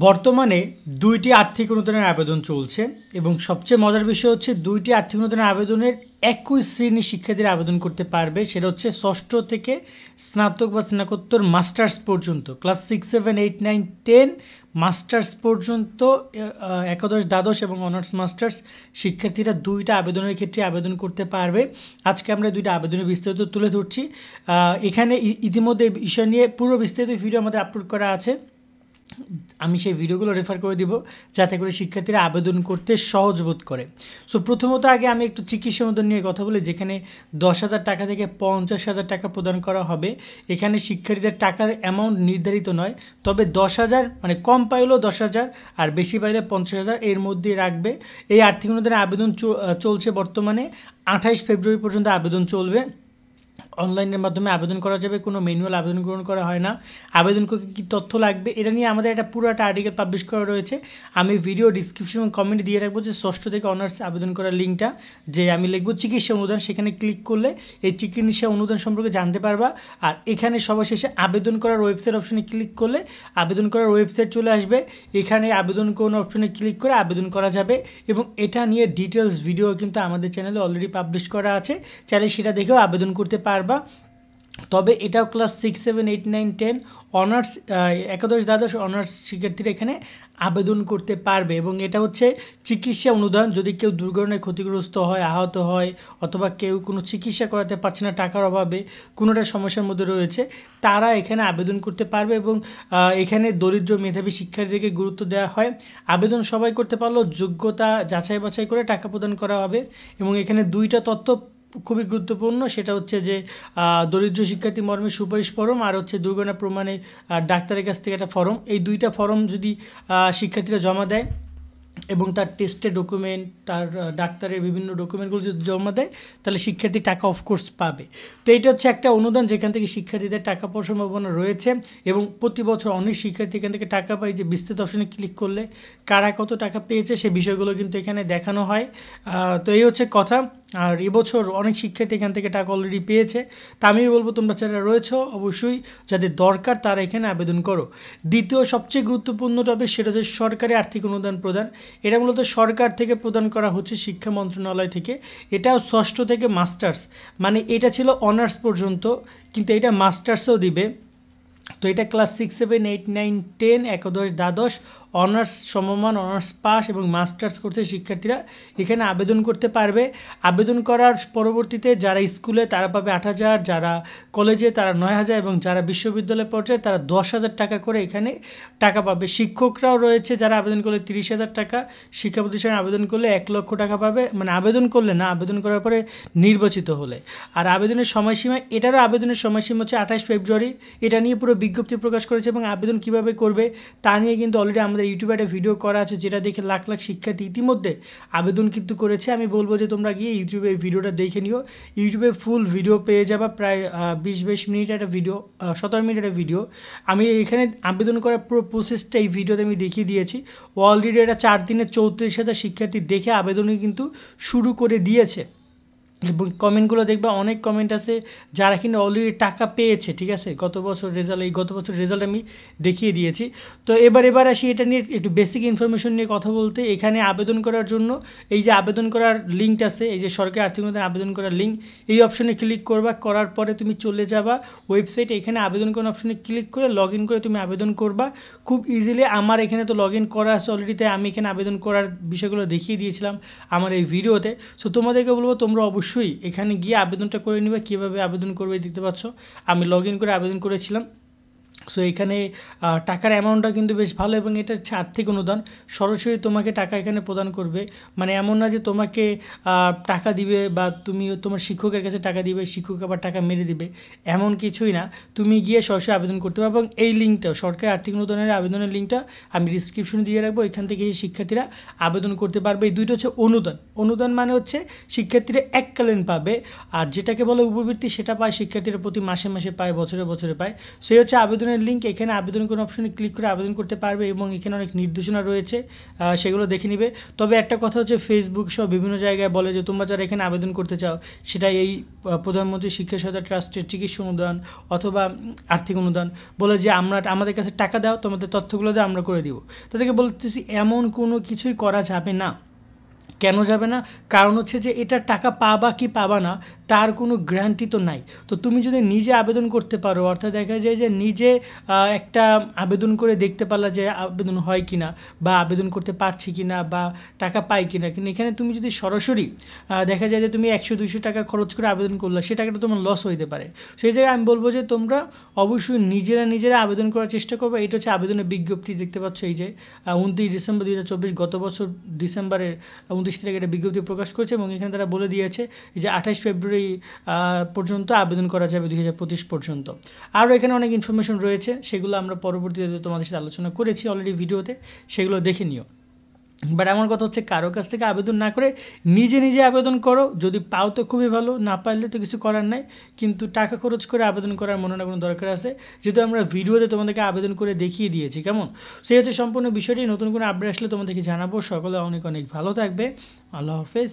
বর্তমানে ২টি আর্থিক অনুদানের আবেদন চলছে এবং সবচেয়ে মজার বিষয় হচ্ছে ২টি আর্থিক অনুদানের আবেদনের একই শ্রেণীর শিক্ষার্থীরা আবেদন করতে পারবে। সেটা হচ্ছে ষষ্ঠ থেকে স্নাতক বা স্নাতকোত্তর মাস্টার্স পর্যন্ত, ক্লাস 6, 7, 8, 9, 10 মাস্টার্স পর্যন্ত একাদশ, দ্বাদশ এবং অনার্স মাস্টার্স শিক্ষার্থীরা ২টা আবেদনের ক্ষেত্রে আবেদন করতে পারবে। আজকে আমরা ২টা আবেদনের বিস্তারিত তুলে ধরছি। এখানে ইতিমধ্যে এই বিষয় নিয়ে পুরো বিস্তারিত ভিডিও আমাদের আপলোড করা আছে, আমি সেই ভিডিওগুলো রেফার করে দিব যাতে করে শিক্ষার্থীরা আবেদন করতে সহজ বোধ করে। সো প্রথমত আগে আমি একটু চিকিৎসা অনুদান নিয়ে কথা বলি, যেখানে 10,000 টাকা থেকে 50,000 টাকা প্রদান করা হবে। এখানে শিক্ষার্থীদের টাকার অ্যামাউন্ট নির্ধারিত নয়, তবে 10,000 মানে কম পাইলেও 10,000 আর বেশি পাইলে 50,000 এর মধ্যে রাখবে। এই আর্থিক অনুদানের আবেদন চলছে বর্তমানে 28 ফেব্রুয়ারি পর্যন্ত আবেদন চলবে। অনলাইনের মাধ্যমে আবেদন করা যাবে, কোনো ম্যানুয়াল আবেদন গ্রহণ করা হয় না। আবেদন করতে কী তথ্য লাগবে এটা নিয়ে আমাদের একটা পুরো একটা আর্টিকেল পাবলিশ করা রয়েছে। আমি ভিডিও ডিসক্রিপশন এবং কমেন্টে দিয়ে রাখবো যে ষষ্ঠ থেকে অনার্স আবেদন করার লিঙ্কটা, যে আমি লিখবো চিকিৎসা অনুদান, সেখানে ক্লিক করলে এই চিকিৎসা অনুদান সম্পর্কে জানতে পারবা। আর এখানে সবার শেষে আবেদন করার ওয়েবসাইট অপশনে ক্লিক করলে আবেদন করার ওয়েবসাইট চলে আসবে। এখানে আবেদন কোন অপশনে ক্লিক করে আবেদন করা যাবে এবং এটা নিয়ে ডিটেলস ভিডিও কিন্তু আমাদের চ্যানেলে অলরেডি পাবলিশ করা আছে, চাইলে সেটা দেখেও আবেদন করতে পারবা। তবে এটাও ক্লাস 6, 7, 8, 9, 10 অনার্স, একাদশ, দ্বাদশ অনার্স শিক্ষার্থীরা এখানে আবেদন করতে পারবে। এবং এটা হচ্ছে চিকিৎসা অনুদান, যদি কেউ দুর্ঘটনায় ক্ষতিগ্রস্ত হয়, আহত হয়, অথবা কেউ কোনো চিকিৎসা করাতে পারছে না টাকার অভাবে, কোনোটা সমস্যার মধ্যে রয়েছে, তারা এখানে আবেদন করতে পারবে। এবং এখানে দরিদ্র মেধাবী শিক্ষার্থীদেরকে গুরুত্ব দেওয়া হয়। আবেদন সবাই করতে পারলেও যোগ্যতা যাচাই বাছাই করে টাকা প্রদান করা হবে। এবং এখানে 2টা তথ্য খুবই গুরুত্বপূর্ণ, সেটা হচ্ছে যে দরিদ্র শিক্ষার্থী মর্মে সুপারিশ ফরম, আর হচ্ছে দুর্ঘটনা প্রমাণে ডাক্তারের কাছ থেকে একটা ফরম। এই 2টা ফরম যদি শিক্ষার্থীরা জমা দেয় এবং তার টেস্টের ডকুমেন্ট, তার ডাক্তারের বিভিন্ন ডকুমেন্টগুলো যদি জমা দেয়, তাহলে শিক্ষার্থী টাকা অফকোর্স পাবে। তো এইটা হচ্ছে একটা অনুদান যেখান থেকে শিক্ষার্থীদের টাকা পাওয়ার সম্ভাবনা রয়েছে এবং প্রতি বছর অনেক শিক্ষার্থী এখান থেকে টাকা পায়। যে বিস্তৃত অপশনে ক্লিক করলে কারা কত টাকা পেয়েছে সে বিষয়গুলো কিন্তু এখানে দেখানো হয়। তো এই হচ্ছে কথা। আর এবছর অনেক শিক্ষার্থী এখান থেকে টাকা অলরেডি পেয়েছে। তা আমি বলবো তোমরা যারা রয়েছ অবশ্যই যাদের দরকার তারা এখানে আবেদন করো। দ্বিতীয় সবচেয়ে গুরুত্বপূর্ণ টপিক সেটা হচ্ছে সরকারি আর্থিক অনুদান প্রদান। এটা মূলত সরকার থেকে প্রদান করা হচ্ছে, শিক্ষা মন্ত্রণালয় থেকে। এটাও ষষ্ঠ থেকে মাস্টার্স, মানে এটা ছিল অনার্স পর্যন্ত, কিন্তু এটা মাস্টার্সও দিবে। তো এটা ক্লাস 6, 7, 8, 9, 10 একাদশ, দ্বাদশ অনার্স সমমান, অনার্স পাস এবং মাস্টার্স করতে শিক্ষার্থীরা এখানে আবেদন করতে পারবে। আবেদন করার পরবর্তীতে যারা স্কুলে তারা পাবে 8,000, যারা কলেজে তারা 9,000 এবং যারা বিশ্ববিদ্যালয় পর্যায়ে তারা 10,000 টাকা করে এখানে টাকা পাবে। শিক্ষকরাও রয়েছে যারা আবেদন করলে 30,000 টাকা, শিক্ষা প্রতিষ্ঠানে আবেদন করলে 1,00,000 টাকা পাবে, মানে আবেদন করলে না, আবেদন করার পরে নির্বাচিত হলে। আর আবেদনের সময়সীমা, এটারও আবেদনের সময়সীমা হচ্ছে 28 ফেব্রুয়ারি। এটা নিয়ে পুরো বিজ্ঞপ্তি প্রকাশ করেছে এবং আবেদন কিভাবে করবে তা নিয়ে কিন্তু অলরেডি আমাদের ইউটিউবে একটা ভিডিও করা আছে, যেটা দেখে লাখ লাখ শিক্ষার্থী ইতিমধ্যে আবেদন কিন্তু করেছে। আমি বলবো যে তোমরা গিয়ে ইউটিউবে এই ভিডিওটা দেখে নিও। ইউটিউবে ফুল ভিডিও পেয়ে যাবা, প্রায় 20 মিনিট একটা ভিডিও, 17 মিনিট একটা ভিডিও। আমি এখানে আবেদন করার পুরো প্রসেসটা এই ভিডিওতে আমি দেখিয়ে দিয়েছি। অলরেডি এটা 4 দিনে 34,000 শিক্ষার্থী দেখে আবেদনই কিন্তু শুরু করে দিয়েছে। এবং কমেন্টগুলো দেখবা, অনেক কমেন্ট আছে যারা কিন্তু অলরেডি টাকা পেয়েছে, ঠিক আছে, গত বছর রেজাল্ট আমি দেখিয়ে দিয়েছি। তো এবার আসি এটা নিয়ে একটু বেসিক ইনফরমেশন নিয়ে কথা বলতে। এখানে আবেদন করার জন্য এই যে আবেদন করার লিঙ্ক আছে, এই যে সরকারি আর্থিক অনুদান আবেদন করার লিঙ্ক, এই অপশনে ক্লিক করবা। করার পরে তুমি চলে যাবা ওয়েবসাইটে, এখানে আবেদন করার অপশনে ক্লিক করে লগ ইন করে তুমি আবেদন করবা খুব ইজিলি। আমার এখানে তো লগ ইন করা আছে অলরেডি, তাই আমি এখানে আবেদন করার বিষয়গুলো দেখিয়ে দিয়েছিলাম আমার এই ভিডিওতে। সো তোমাদেরকে বলবো তোমরা অবশ্যই এখানে গিয়ে আবেদনটা করে নিবে। কীভাবে আবেদন করবে দেখতে পাচ্ছ, আমি লগ ইন করে আবেদন করেছিলাম। সো এখানে টাকার অ্যামাউন্টটা কিন্তু বেশ ভালো এবং এটা হচ্ছে আর্থিক অনুদান, সরাসরি তোমাকে টাকা এখানে প্রদান করবে। মানে এমন না যে তোমাকে টাকা দিবে বা তুমি তোমার শিক্ষকের কাছে টাকা দিবে, শিক্ষক আবার টাকা মেরে দিবে, এমন কিছুই না। তুমি গিয়ে সরাসরি আবেদন করতে পারবে। এবং এই লিঙ্কটা, সরকারি আর্থিক অনুদানের আবেদনের লিঙ্কটা আমি ডিসক্রিপশনে দিয়ে রাখবো, এখান থেকে শিক্ষার্থীরা আবেদন করতে পারবে। এই দুইটা হচ্ছে অনুদান। অনুদান মানে হচ্ছে শিক্ষার্থীরা এককালীন পাবে, আর যেটাকে বলে উপবৃত্তি সেটা পায় শিক্ষার্থীরা প্রতি মাসে মাসে পায়, বছরে বছরে পায়। সেই হচ্ছে আবেদনের আবেদনের লিঙ্ক, এখানে আবেদন কোনো অপশনে ক্লিক করে আবেদন করতে পারবে এবং এখানে অনেক নির্দেশনা রয়েছে, সেগুলো দেখে নিবে। তবে একটা কথা হচ্ছে, ফেসবুক সহ বিভিন্ন জায়গায় বলে যে তোমরা যারা এখানে আবেদন করতে চাও সেটা এই প্রধানমন্ত্রী শিক্ষা সহায়তা ট্রাস্টের চিকিৎসা অনুদান অথবা আর্থিক অনুদান, বলে যে আমাদের কাছে টাকা দাও, তোমাদের তথ্যগুলো দিয়ে আমরা করে দিব। তাদেরকে বলতেছি এমন কোনো কিছুই করা যাবে না। কেন যাবে না? কারণ হচ্ছে যে এটা টাকা পাবা কি পাবা না তার কোনো গ্যারান্টি তো নাই। তো তুমি যদি নিজে আবেদন করতে পারো, অর্থাৎ দেখা যায় যে নিজে একটা আবেদন করে দেখতে পারলা যে আবেদন হয় কি না, বা আবেদন করতে পারছি কি না, বা টাকা পাই কি না, কিন্তু এখানে তুমি যদি সরাসরি দেখা যায় যে তুমি 100-200 টাকা খরচ করে আবেদন করলে সে টাকাটা তোমার লস হইতে পারে। সেই জায়গায় আমি বলবো যে তোমরা অবশ্যই নিজেরা আবেদন করার চেষ্টা করবে। এটা হচ্ছে আবেদনের বিজ্ঞপ্তি, দেখতে পাচ্ছ এই যে 29 ডিসেম্বর 2024, গত বছর ডিসেম্বরের 29 তারিখে এটা বিজ্ঞপ্তি প্রকাশ করেছে এবং এখানে তারা বলে দিয়েছে যে 28 ফেব্রুয়ারি পর্যন্ত আবেদন করা যাবে 2025 পর্যন্ত। আরও এখানে অনেক ইনফরমেশন রয়েছে, সেগুলো আমরা পরবর্তীতে তোমাদের সাথে আলোচনা করেছি অলরেডি ভিডিওতে, সেগুলো দেখে নিও। বাট আমার কথা হচ্ছে কারো কাছ থেকে আবেদন না করে নিজে আবেদন করো। যদি পাও তো খুবই ভালো, না পারলে তো কিছু করার নাই, কিন্তু টাকা খরচ করে আবেদন করার মনে না কোনো দরকার আছে, যেহেতু আমরা ভিডিওতে তোমাদেরকে আবেদন করে দেখিয়ে দিয়েছি। কেমন? সেই হচ্ছে সম্পূর্ণ বিষয়টি। নতুন কোনো আপডেট আসলে তোমাদেরকে জানাবো। সকলে অনেক ভালো থাকবে। আল্লাহ হাফেজ।